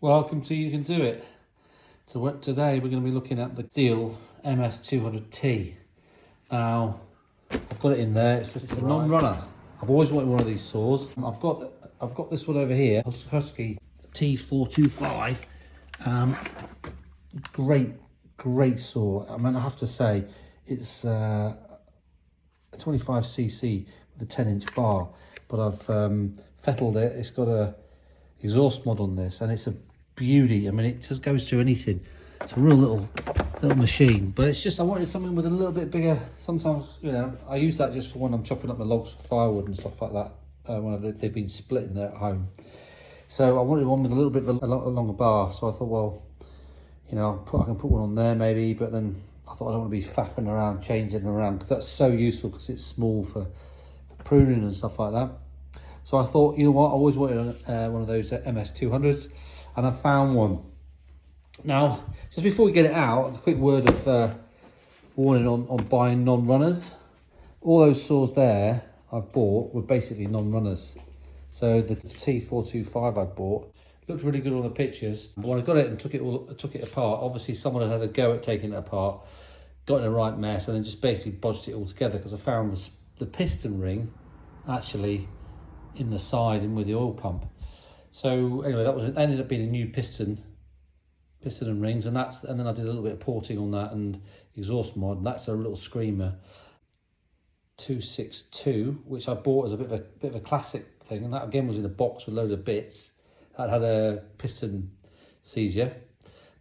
Welcome to You Can Do It. So today we're going to be looking at the Stihl MS200T. Now, I've got it in there. It's a non-runner. I've always wanted one of these saws. I've got this one over here, Husky T425. Great saw. I mean, I have to say, it's a 25cc with a 10-inch bar, but I've fettled it. It's got a exhaust mod on this, and it's a beauty. I mean, it just goes through anything. It's a real little machine, but it's just I wanted something with a little bit bigger. Sometimes, you know, I use that just for when I'm chopping up the logs for firewood and stuff like that, when they've been splitting there at home. So I wanted one with a little bit of a longer bar, so I thought, well, you know, I can put one on there maybe, but then I thought I don't want to be faffing around, changing around, because that's so useful because it's small for pruning and stuff like that. So I thought, you know what, I always wanted one of those MS200s, and I found one. Now, just before we get it out, a quick word of warning on buying non-runners. All those saws there I've bought were basically non-runners. So the T425 I bought looked really good on the pictures, but when I got it and took it apart, obviously someone had a go at taking it apart, got in a right mess, and then just basically bodged it all together, because I found the piston ring actually in the side and with the oil pump. So anyway, that ended up being a new piston and rings, and then I did a little bit of porting on that and exhaust mod, and that's a little Screamer 262, which I bought as a bit of a classic thing, and that again was in a box with loads of bits. That had a piston seizure,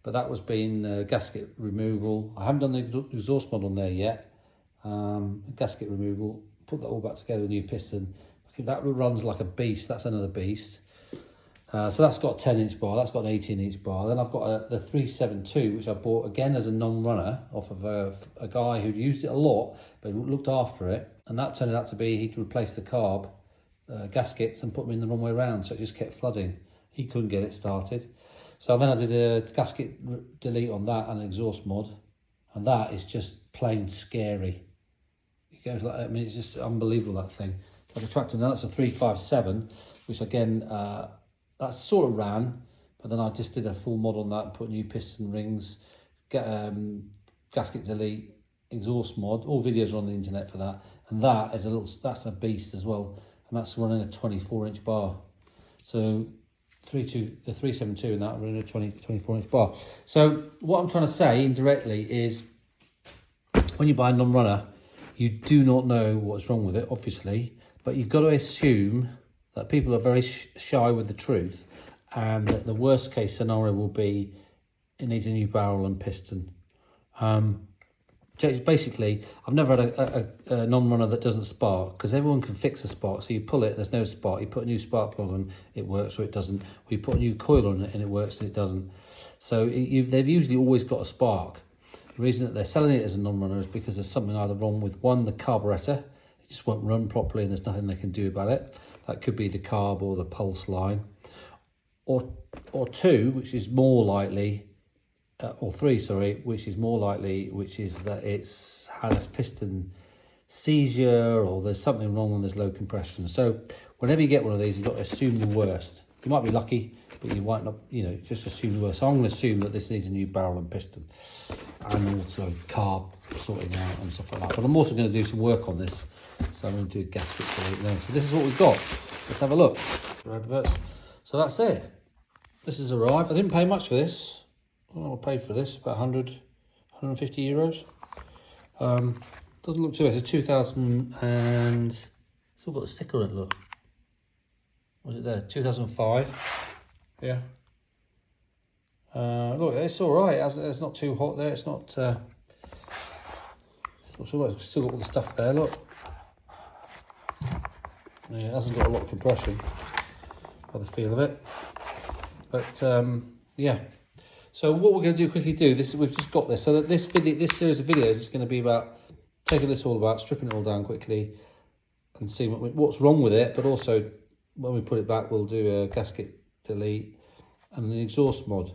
but that was being gasket removal. I haven't done the exhaust mod on there yet. Gasket removal, put that all back together with a new piston. That runs like a beast. That's another beast. So that's got a 10-inch bar. That's got an 18-inch bar. Then I've got the 372, which I bought again as a non-runner off of a guy who'd used it a lot, but looked after it. And that turned out to be he'd replaced the carb gaskets and put them in the wrong way around, so it just kept flooding. He couldn't get it started. So then I did a gasket delete on that and an exhaust mod, and that is just plain scary. It goes like, I mean, it's just unbelievable, that thing. Like a tractor. Now that's a 357, which again, that sort of ran, but then I just did a full mod on that and put new piston rings, gasket delete, exhaust mod. All videos are on the internet for that, and that's a beast as well, and that's running a 24-inch bar. So the 372 and that running a 24-inch bar. So what I'm trying to say indirectly is, when you buy a non-runner, you do not know what's wrong with it, obviously, but you've got to assume that people are very shy with the truth, and that the worst case scenario will be it needs a new barrel and piston. Basically, I've never had a non-runner that doesn't spark, because everyone can fix a spark. So you pull it, there's no spark. You put a new spark plug on, it works or it doesn't. Or you put a new coil on it and it works and it doesn't. So they've usually always got a spark. The reason that they're selling it as a non-runner is because there's something either wrong with the carburetor. It just won't run properly and there's nothing they can do about it. That could be the carb or the pulse line. Or two, which is more likely, or three, sorry, which is more likely, which is that it's had a piston seizure, or there's something wrong and there's low compression. So whenever you get one of these, you've got to assume the worst. You might be lucky, but you might not, you know, just assume the worst. So I'm going to assume that this needs a new barrel and piston, and also carb sorting out and stuff like that. But I'm also going to do some work on this, so I'm going to do a gasket delete there. So this is what we've got. Let's have a look. Adverts. So that's it. This has arrived. I didn't pay much for this. I paid for this about 150 euros. Doesn't look too bad. It's a 2000 and still got the sticker on it. Look, was it there? 2005. Yeah. Look, it's all right. It's not too hot there. It's not. It's still got all the stuff there. Look. Yeah, it hasn't got a lot of compression by the feel of it. But yeah. So what we're going to quickly do, we've just got this. So that this series of videos is going to be about taking this all about, stripping it all down quickly, and seeing what's wrong with it. But also, when we put it back, we'll do a gasket delete and an exhaust mod.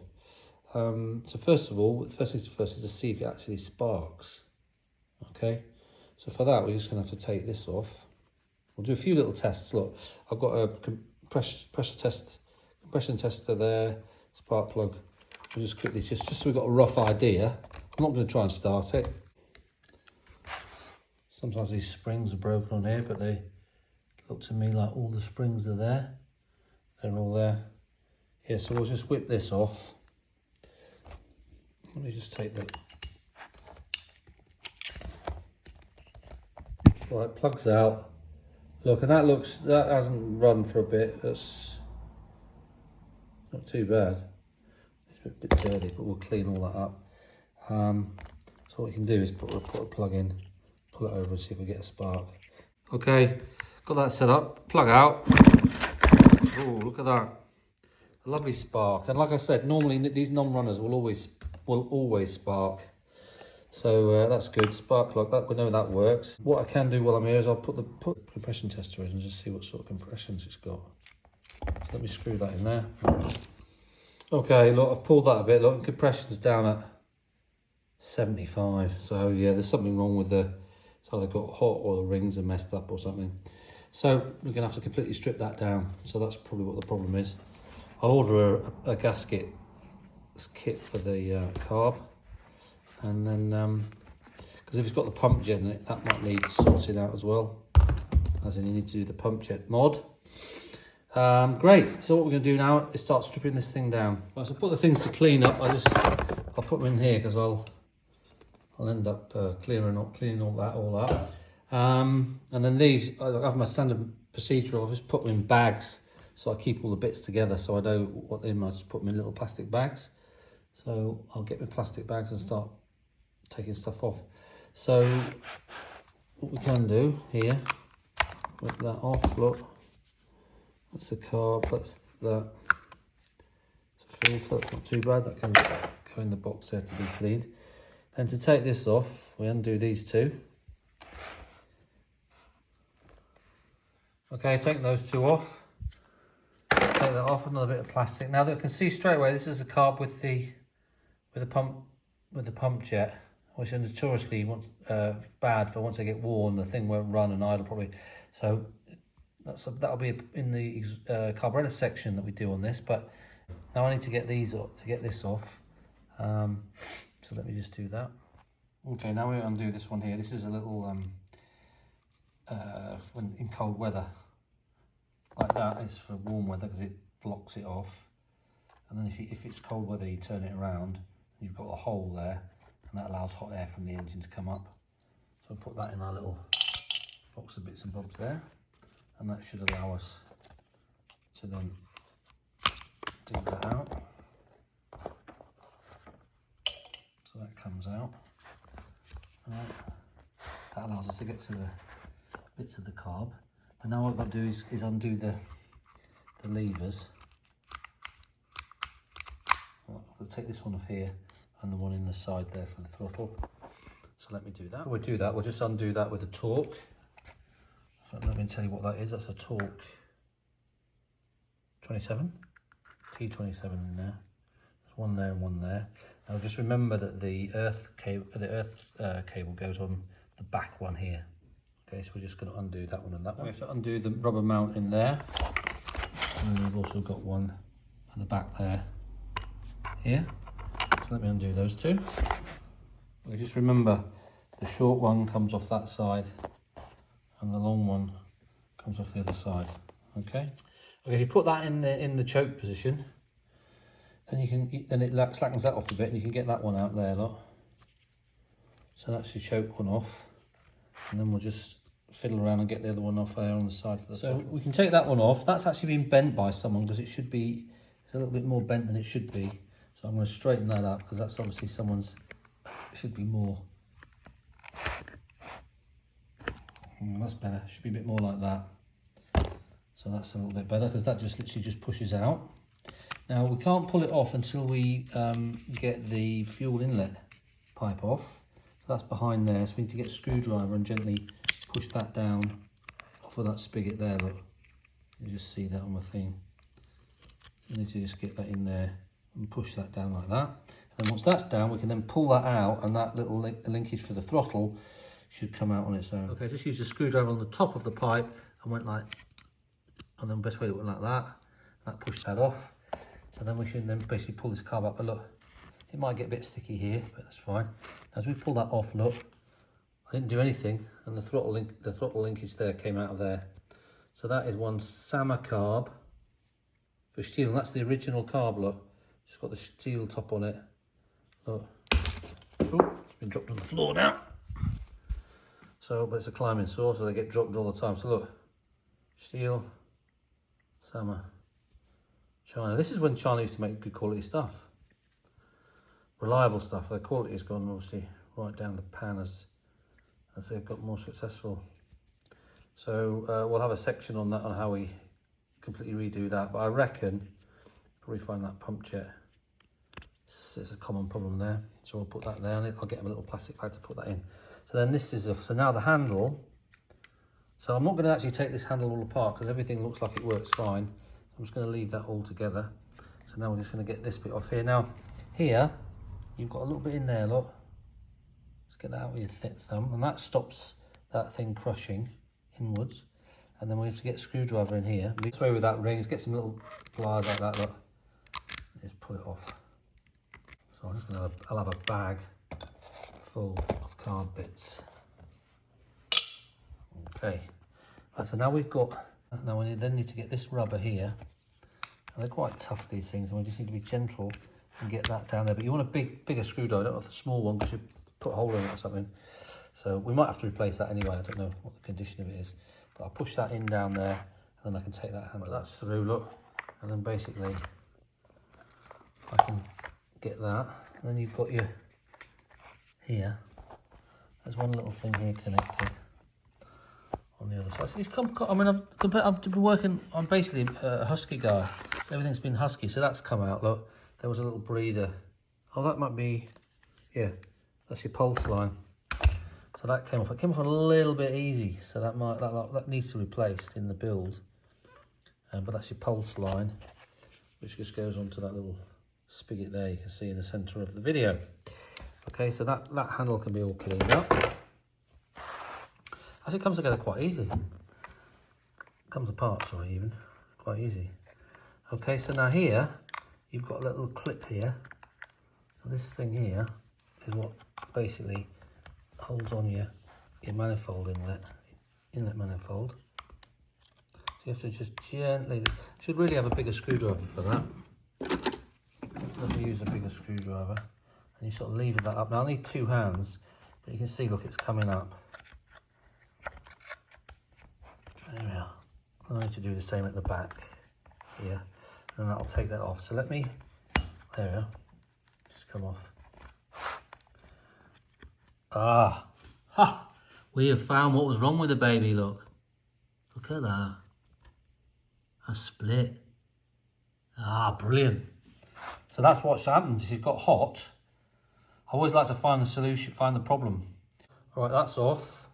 So first of all, first things first is to see if it actually sparks. Okay. So for that, we're just going to have to take this off. We'll do a few little tests. Look, I've got a compression tester there, spark plug. We'll just quickly, just so we've got a rough idea. I'm not going to try and start it. Sometimes these springs are broken on here, but they look to me like all the springs are there. They're all there. Yeah, so we'll just whip this off. Let me just take the... Right, plugs out. Look, and that hasn't run for a bit. That's not too bad. It's a bit dirty, but we'll clean all that up. So what we can do is put a plug in, pull it over and see if we get a spark. Okay, got that set up. Plug out. Oh, look at that. A lovely spark. And like I said, normally these non-runners will always spark. So that's good. Spark plug, that we know that works. What I can do while I'm here is I'll put the compression tester in and just see what sort of compressions it's got. Let me screw that in there. Okay, look, I've pulled that a bit. Look, compression's down at 75. So yeah, there's something wrong with the... So they've got hot or the rings are messed up or something. So we're gonna have to completely strip that down. So that's probably what the problem is. I'll order a gasket kit for the carb. And then, because if it's got the pump jet in it, that might need sorting out as well. As in, you need to do the pump jet mod. Great. So what we're going to do now is start stripping this thing down. Right, so put the things to clean up. I'll put them in here because I'll end up cleaning all that. And then these, I have my standard procedure. I'll just put them in bags so I keep all the bits together. So I know what they are. I just put them in little plastic bags. So I'll get my plastic bags and start taking stuff off. So what we can do here, rip that off. Look, that's the carb, that's that. It's a filter, that's not too bad. That can go in the box there to be cleaned. Then to take this off, we undo these two. Okay, take those two off. Take that off, another bit of plastic. Now that you can see straight away, this is a carb with the pump jet, which are notoriously bad for once they get worn, the thing won't run and idle probably. So that'll be in the carburetor section that we do on this. But now I need to get these off, to get this off. So let me just do that. Okay, now we undo this one here. This is a little when in cold weather like that. It's for warm weather because it blocks it off. And then if it's cold weather, you turn it around. You've got a hole there, and that allows hot air from the engine to come up. So I'll put that in our little box of bits and bobs there, and that should allow us to then dig that out. So that comes out. Right. That allows us to get to the bits of the carb. But now what I've got to do is undo the levers. I'll take this one off here and the one in the side there for the throttle. So let me do that. Before we do that, we'll just undo that with a torque. So let me tell you what that is. That's a torque 27, T27 in there. There's one there and one there. Now just remember that the earth cable goes on the back one here. Okay, so we're just going to undo that one and that one. We have to undo the rubber mount in there. And then we've also got one at the back there. Here, so let me undo those two. Okay, just remember the short one comes off that side and the long one comes off the other side. Okay, if you put that in the choke position, then it slackens that off a bit and you can get that one out there. Look, so that's your choke one off, and then we'll just fiddle around and get the other one off there on the side for the So we can take that one off. That's actually been bent by someone because it's a little bit more bent than it should be. So I'm going to straighten that up because that's obviously someone's, should be more. That's better, should be a bit more like that. So that's a little bit better because that just literally just pushes out. Now we can't pull it off until we get the fuel inlet pipe off. So that's behind there, so we need to get a screwdriver and gently push that down off of that spigot there, look. You just see that on the thing. You need to just get that in there and push that down like that. And then once that's down, we can then pull that out and that little linkage for the throttle should come out on its own. Okay, just use the screwdriver on the top of the pipe and went like, and then the best way it went like that. That pushed that off. So then we should then basically pull this carb up. But look, it might get a bit sticky here, but that's fine. As we pull that off, look, I didn't do anything, and the throttle linkage there came out of there. So that is one Sama carb for Stihl, and that's the original carb, look. Just got the Stihl top on it. Look. Oh, it's been dropped on the floor now. So, but it's a climbing saw, so they get dropped all the time. So look, Stihl, Sama, China. This is when China used to make good quality stuff. Reliable stuff. Their quality has gone obviously right down the pan as they've got more successful. So we'll have a section on that, on how we completely redo that. But I reckon probably find that pump jet. It's a common problem there. So we'll put that there, and I'll get a little plastic bag to put that in. So then this is so now the handle. So I'm not going to actually take this handle all apart because everything looks like it works fine. I'm just going to leave that all together. So now we're just going to get this bit off here. Now here you've got a little bit in there, look. Let's get that out with your thick thumb, and that stops that thing crushing inwards. And then we have to get a screwdriver in here. This way with that ring, get some little pliers like that, look. Just pull it off. So I'm just gonna I'll have a bag full of card bits. Okay. Right, so now we've got. Now we then need to get this rubber here. And they're quite tough, these things, and we just need to be gentle and get that down there. But you want a bigger screwdriver. I don't know if the small one because you put a hole in it or something. So we might have to replace that anyway. I don't know what the condition of it is. But I'll push that in down there, and then I can take that handle. That's through, look. And then basically I can get that. And then you've got your here. There's one little thing here connected on the other side. So these I mean, I've been working. I'm basically a husky guy. Everything's been husky, so that's come out. Look, there was a little breather. Oh, that might be, yeah, that's your pulse line. So that came off. It came off a little bit easy, so that needs to be replaced in the build. But that's your pulse line, which just goes onto that little spigot there. You can see in the centre of the video. Okay, so that handle can be all cleaned up. Actually, it comes together quite easy. It comes apart, sorry, even quite easy. Okay, so now here you've got a little clip here. So this thing here is what basically holds on your manifold inlet manifold. So you have to just gently, should really have a bigger screwdriver for that. Let me use a bigger screwdriver, and you sort of lever that up. Now I need two hands, but you can see, look, it's coming up. There we are. I need to do the same at the back here, and that'll take that off. So let me, there we are, just come off. Ah, ha! We have found what was wrong with the baby, look. Look at that. A split. Ah, brilliant. So that's what's happened. If it got hot, I always like to find the solution, find the problem. All right, that's off.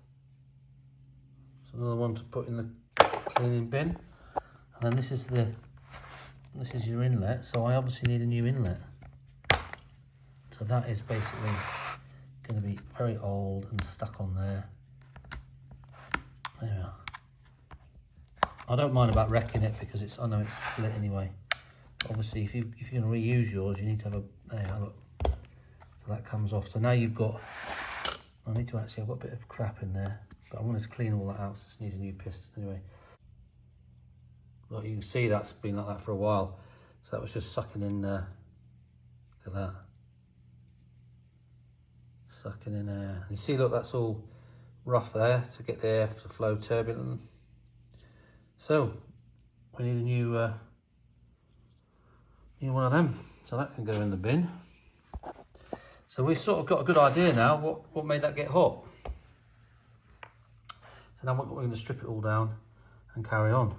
So another one to put in the cleaning bin. And then this is your inlet. So I obviously need a new inlet. So that is basically going to be very old and stuck on there. There we are. I don't mind about wrecking it because I know it's split anyway. But obviously, if you're going to reuse yours, you need to have there, look. So that comes off. So now you've got. I've got a bit of crap in there, but I wanted to clean all that out. So it needs a new piston anyway. Look, you can see that's been like that for a while. So that was just sucking in there. Look at that. Sucking in air. And you see, look, that's all rough there to get the air to flow turbulent. So we need a new one of them. So that can go in the bin. So we've sort of got a good idea now what made that get hot. So now we're going to strip it all down and carry on.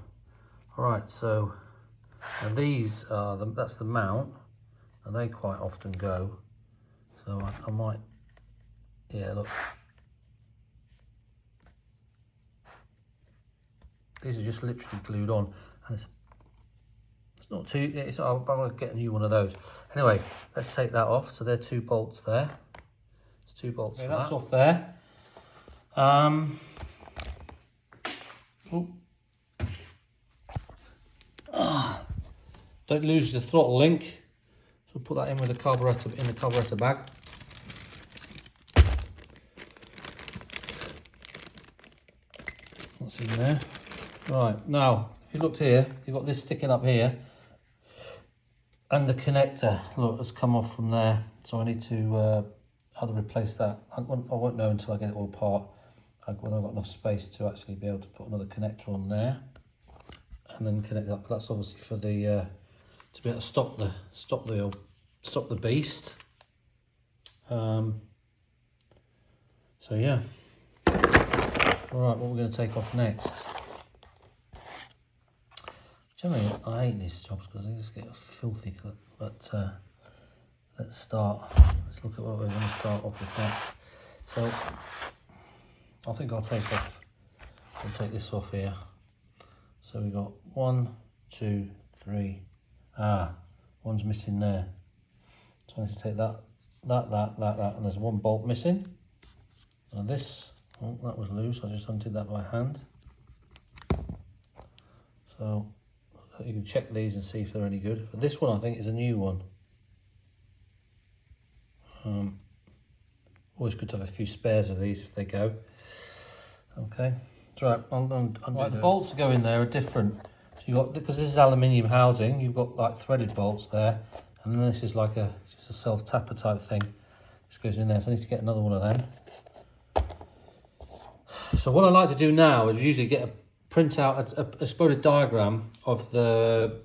All right, so these are that's the mount, and they quite often go. So I might. Yeah, look. These are just literally glued on, and it's not too. It's not, I'm going to get a new one of those. Anyway, let's take that off. So there are two bolts there. There's two bolts. Okay, that's off there. Don't lose the throttle link. So put that in with the carburetor in the carburetor bag. That's in there. Right, now if you looked here, you've got this sticking up here, and the connector, look, has come off from there. So I need to either replace that. I won't know until I get it all apart whether I've got enough space to actually be able to put another connector on there and then connect that. But that's obviously for the to be able to stop the beast. So yeah. All right, what we're going to take off next. Generally, I hate these jobs because they just get filthy. But let's start. Let's look at what we're going to start off with next. So I think I'll take this off here. So we got 1, 2, 3. One's missing there. So I need to take that, and there's one bolt missing. And this, oh, that was loose. I just undid that by hand. So you can check these and see if they're any good. But this one I think is a new one. Always good to have a few spares of these if they go. Okay, so right, right, the bolts that go in there are different. So you got, because this is aluminium housing, you've got like threaded bolts there, and then this is like just a self-tapper type thing. Just goes in there. So I need to get another one of them. So what I like to do now is usually get print out a exploded diagram of the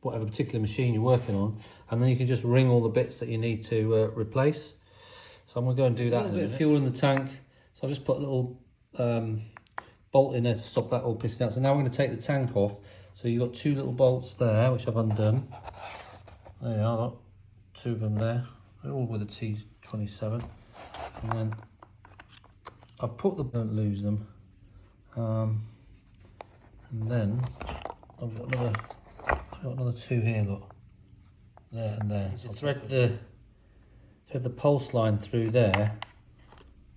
whatever particular machine you're working on, and then you can just ring all the bits that you need to replace. So I'm going to go and do that. A bit of fuel in the tank, so I've just put a little bolt in there to stop that all pissing out. So now I'm going to take the tank off. So you've got 2 little bolts there, which I've undone. There you are, look. 2 of them there. They're all with a T27. And then I've put them, don't lose them. And then I've got another 2 here, look. There and there. So thread the pulse line through there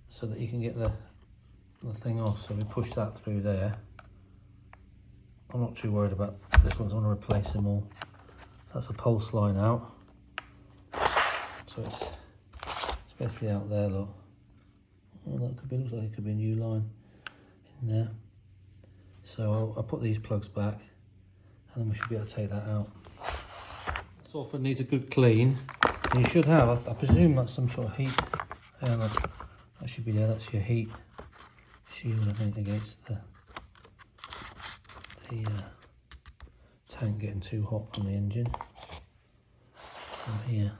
so that you can get the thing off. So we push that through there. I'm not too worried about this one, I want to replace them all. So that's a pulse line out. So it's basically out there, look. Oh, that looks like it could be a new line in there. So I'll put these plugs back, and then we should be able to take that out. This often needs a good clean. And you should have, I presume that's some sort of heat. Yeah, look, that should be there. That's your heat shield, I think, against the tank getting too hot from the engine. From here.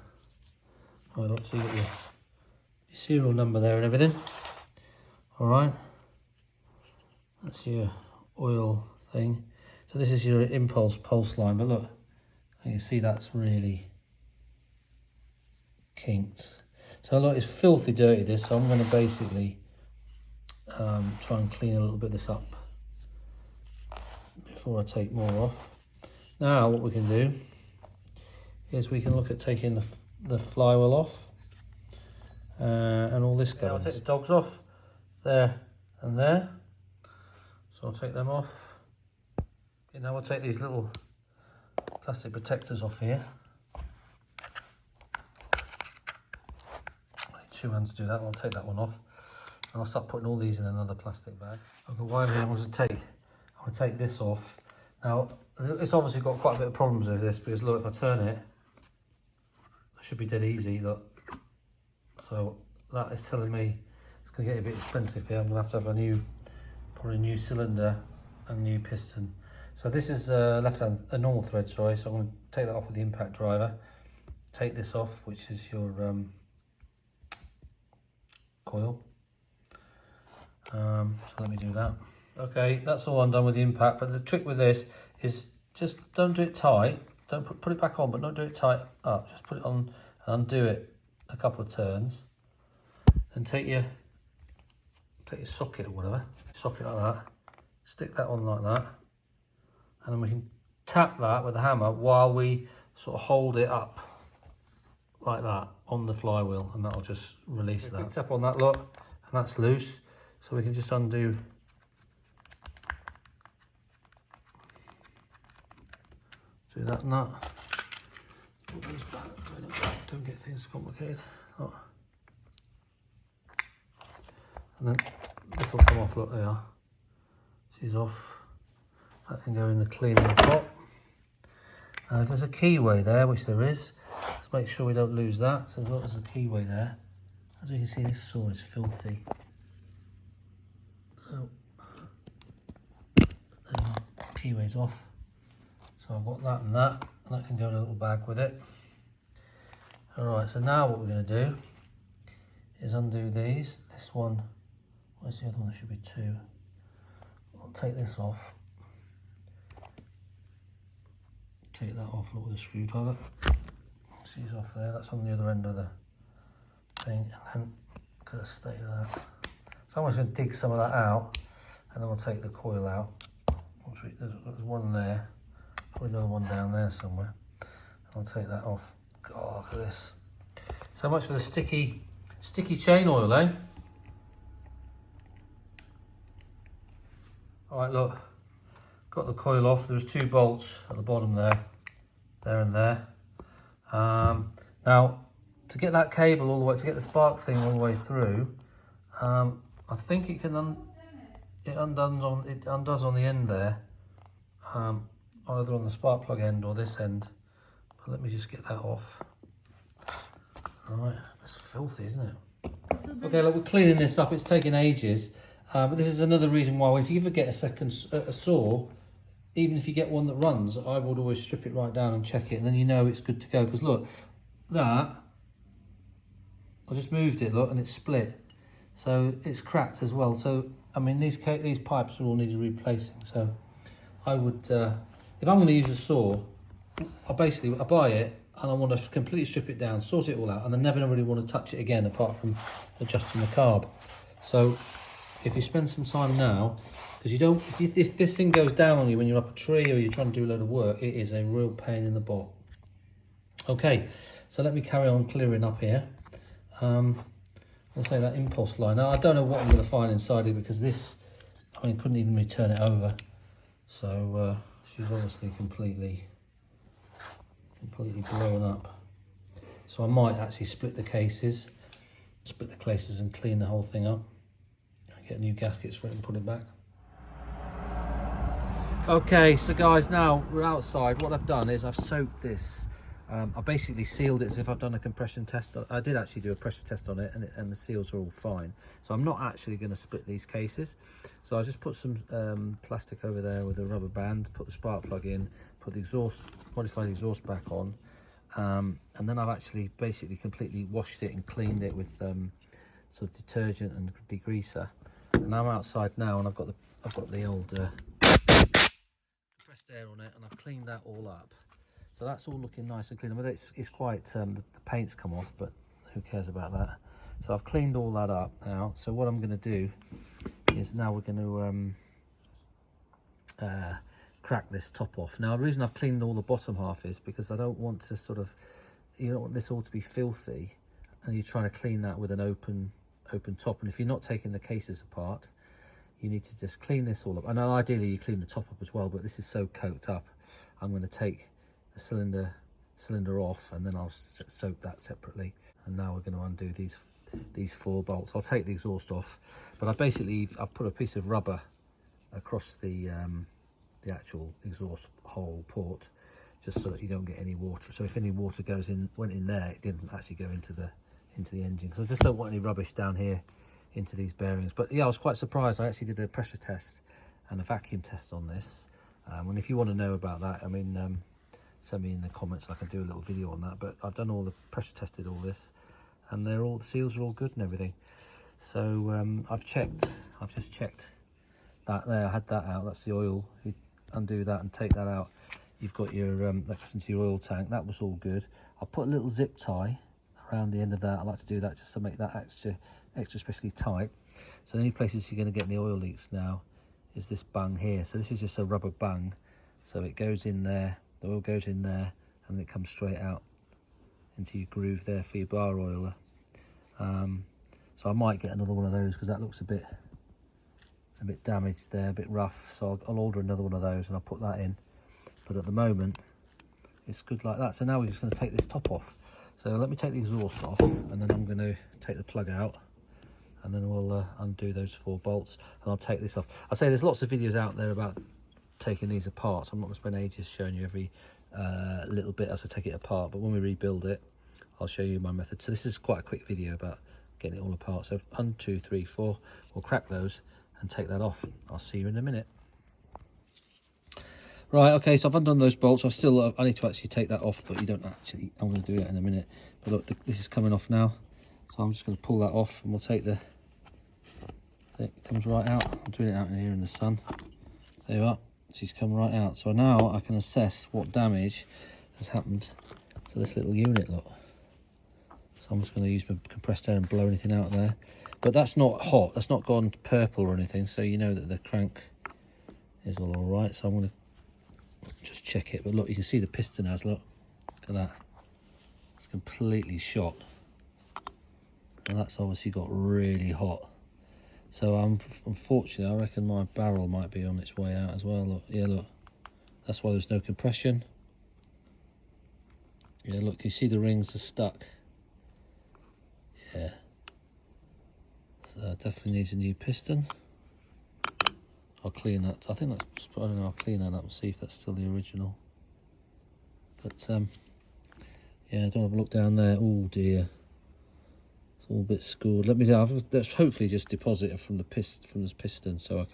Oh, look, so you got your serial number there and everything. All right. That's your oil thing. So this is your impulse pulse line, but look, you can see that's really kinked. So look, it's filthy dirty this, so I'm going to basically try and clean a little bit of this up before I take more off. Now what we can do is we can look at taking the flywheel off and all this goes. I'll take the dogs off there and there, so I'll take them off. Okay, now we'll take these little plastic protectors off here. I need 2 hands to do that. I'll take that one off, and I'll start putting all these in another plastic bag. Okay, while I'm going to take this off. Now it's obviously got quite a bit of problems with this, because look, if I turn it, it should be dead easy. Look, so that is telling me it's going to get a bit expensive here. I'm going to have a probably a new cylinder and new piston. So this is a normal thread, sorry. So I'm going to take that off with the impact driver. Take this off, which is your coil. So let me do that. Okay, that's all undone with the impact. But the trick with this is just don't do it tight. Don't put it back on, but don't do it tight up. Just put it on and undo it a couple of turns. And take your socket or whatever, socket like that. Stick that on like that. And then we can tap that with a hammer while we sort of hold it up like that on the flywheel, and that'll just release that. Tap on that, look, and that's loose. So we can just undo do that nut. Put those back, don't get things complicated. Oh. And then this will come off, look, they are. She's off. That can go in the cleaning pot. If there's a keyway there, which there is, let's make sure we don't lose that. So there's a keyway there. As you can see, this saw is filthy. So, keyway's off. So I've got that and that can go in a little bag with it. Alright, so now what we're going to do is undo these. This one, where's the other one? There should be two. I'll take this off. Take that off, look, with a screwdriver. She's off there, that's on the other end of the thing, and then got to stay there. So I'm just going to dig some of that out, and then we'll take the coil out. There's one there, probably another one down there somewhere. I'll take that off. God, look at this. So much for the sticky chain oil, eh? Alright, look, got the coil off. There's two bolts at the bottom there and there. Now, to get that cable all the way, to get the spark thing all the way through, I think it can it undoes on the end there, either on the spark plug end or this end. But let me just get that off. Alright, that's filthy, isn't it? Okay, look, we're cleaning this up. It's taking ages, but this is another reason why if you ever get a saw, even if you get one that runs, I would always strip it right down and check it, and then you know it's good to go. Because look, that, I just moved it, look, and it's split. So it's cracked as well. So, I mean, these pipes will all need replacing. So I would, if I'm going to use a saw, I buy it, and I want to completely strip it down, sort it all out, and I never really want to touch it again apart from adjusting the carb. So if you spend some time now, because you don't, if this thing goes down on you when you're up a tree or you're trying to do a load of work, it is a real pain in the butt. Okay, so let me carry on clearing up here. Let's say that impulse line. Now I don't know what I'm going to find inside it, because this, I mean, couldn't even really turn it over. So she's obviously completely blown up. So I might actually split the cases and clean the whole thing up. Get new gaskets for it and put it back. Okay, so guys, now we're outside. What I've done is I've soaked this. I basically sealed it as if I've done a compression test. I did actually do a pressure test on it, and the seals are all fine. So I'm not actually going to split these cases. So I just put some plastic over there with a rubber band, put the spark plug in, put the exhaust, modified exhaust back on, and then I've actually basically completely washed it and cleaned it with sort of detergent and degreaser. And I'm outside now, and I've got the old compressed air on it, and I've cleaned that all up. So that's all looking nice and clean. I mean, it's quite the paint's come off, but who cares about that? So I've cleaned all that up now. So what I'm going to do is now we're going to crack this top off. Now the reason I've cleaned all the bottom half is because I don't want to sort of, you don't want this all to be filthy, and you're trying to clean that with an open top. And if you're not taking the cases apart, you need to just clean this all up. And ideally you clean the top up as well, but this is so coked up, I'm going to take the cylinder off, and then I'll soak that separately. And now we're going to undo these 4 bolts. I'll take the exhaust off, but I've put a piece of rubber across the actual exhaust hole port, just so that you don't get any water. So if any water went in there, it didn't actually go into the engine, because I just don't want any rubbish down here into these bearings. But yeah, I was quite surprised. I actually did a pressure test and a vacuum test on this, and if you want to know about that, I mean, send me in the comments. I can do a little video on that. But I've done all the pressure tested all this, and the seals are all good and everything. So I've just checked that there. I had that out. That's the oil. You undo that and take that out. You've got your that goes into your oil tank. That was all good. I'll put a little zip tie around the end of that. I like to do that just to make that extra especially tight. So the only places you're going to get the oil leaks now is this bung here. So this is just a rubber bung. So it goes in there, the oil goes in there, and it comes straight out into your groove there for your bar oiler. So I might get another one of those, because that looks a bit damaged there, a bit rough. So I'll order another one of those and I'll put that in. But at the moment, it's good like that. So now we're just going to take this top off. So let me take the exhaust off, and then I'm going to take the plug out, and then we'll undo those 4 bolts, and I'll take this off. I say there's lots of videos out there about taking these apart, so I'm not going to spend ages showing you every little bit as I take it apart, but when we rebuild it, I'll show you my method. So this is quite a quick video about getting it all apart. So 1, 2, 3, 4, we'll crack those and take that off. I'll see you in a minute. Right, okay, so I've undone those bolts. I need to actually take that off, but you don't actually, I'm going to do that in a minute. But look, this is coming off now, so I'm just going to pull that off, and we'll take it comes right out. I'm doing it out in here in the sun. There you are, she's come right out. So now I can assess what damage has happened to this little unit, look. So I'm just going to use my compressed air and blow anything out there. But that's not hot, that's not gone purple or anything, so you know that the crank is all right. So I'm going to just check it, but look, you can see the piston has, look at that, it's completely shot, and that's obviously got really hot. So unfortunately I reckon my barrel might be on its way out as well. Look, yeah, look, that's why there's no compression. Yeah, look, you see the rings are stuck. Yeah, so it definitely needs a new piston. I'll clean that. I think that's, I don't know, I'll clean that up and see if that's still the original. But yeah, don't have a look down there. Oh dear, it's all a bit scored. Let's hopefully just deposit it from this piston, so I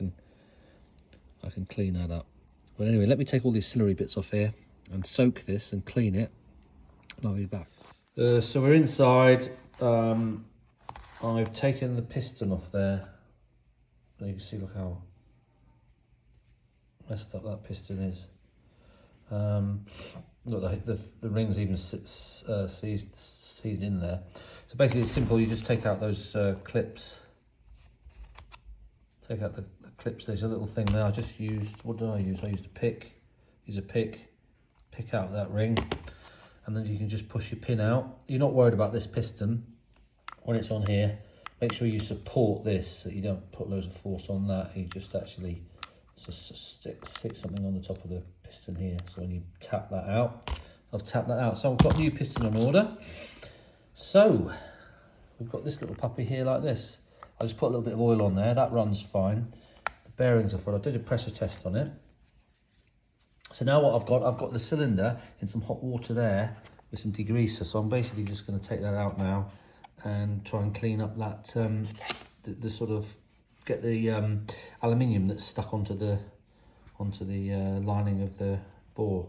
can clean that up. But anyway, let me take all the auxiliary bits off here and soak this and clean it, and I'll be back. So we're inside. I've taken the piston off there, and you can see, look how messed up that piston is. Look, the rings even seized in there. So basically it's simple, you just take out those clips. Take out the clips. There's a little thing there. I just used, what did I use? I used a pick. Use a pick out that ring, and then you can just push your pin out. You're not worried about this piston when it's on here. Make sure you support this, so you don't put loads of force on that. You just actually stick something on the top of the piston here. So when you tap that out, I've tapped that out. So I've got a new piston on order. So we've got this little puppy here like this. I just put a little bit of oil on there. That runs fine. The bearings are full. I did a pressure test on it. So now what I've got the cylinder in some hot water there with some degreaser. So I'm basically just going to take that out now and try and clean up that the sort of, get the aluminium that's stuck onto the lining of the bore.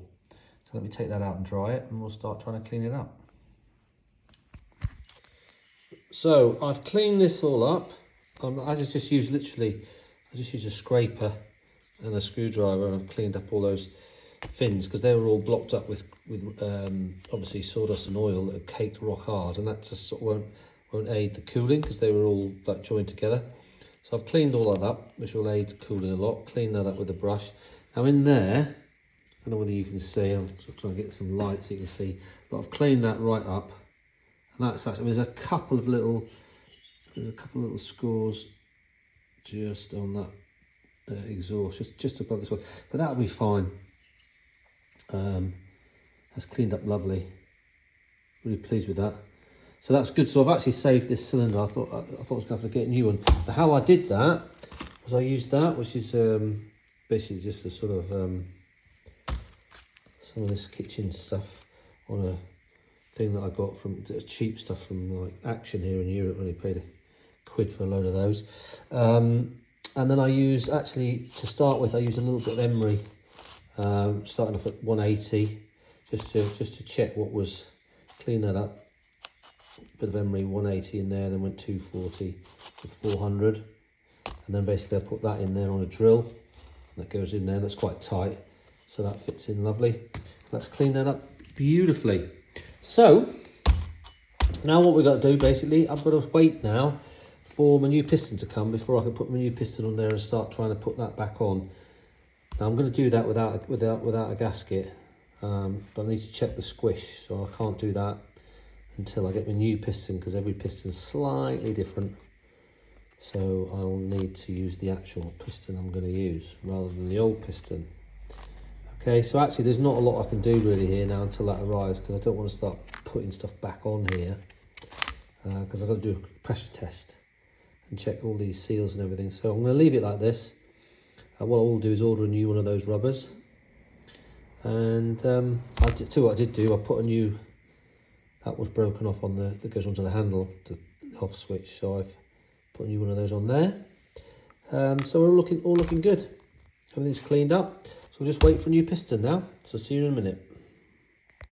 So let me take that out and dry it, and we'll start trying to clean it up. So I've cleaned this all up. I just use a scraper and a screwdriver, and I've cleaned up all those fins because they were all blocked up with obviously sawdust and oil that had caked rock hard, and that just sort of won't aid the cooling because they were all like joined together. So I've cleaned all that up, which will aid cooling a lot. Clean that up with a brush. Now in there, I don't know whether you can see, I'm sort of trying to get some light so you can see, but I've cleaned that right up. And that's actually, there's a couple of little scores just on that exhaust, just above this one, but that'll be fine. That's cleaned up lovely. Really pleased with that. So that's good. So I've actually saved this cylinder. I thought I was going to have to get a new one. But how I did that was I used that, which is basically just a sort of some of this kitchen stuff on a thing that I got from cheap stuff from like Action here in Europe. Only paid £1 for a load of those. And then I use, actually to start with, I use a little bit of emery, starting off at 180, just to check what was, clean that up. Bit of emery, 180 in there, then went 240 to 400, and then basically I put that in there on a drill. That goes in there. That's quite tight, so that fits in lovely. Let's clean that up beautifully. So now what we've got to do, basically, I've got to wait now for my new piston to come before I can put my new piston on there and start trying to put that back on. Now I'm going to do that without a gasket, but I need to check the squish, so I can't do that until I get my new piston, because every piston's slightly different. So I'll need to use the actual piston I'm going to use rather than the old piston. Okay, so actually there's not a lot I can do really here now until that arrives, because I don't want to start putting stuff back on here, because I've got to do a pressure test and check all these seals and everything. So I'm going to leave it like this. What I will do is order a new one of those rubbers. And I did, see what I did do, I put a new, that was broken off on that goes onto the handle, the off switch, so I've put a new one of those on there. So we're all looking good. Everything's cleaned up. So we'll just wait for a new piston now. So see you in a minute.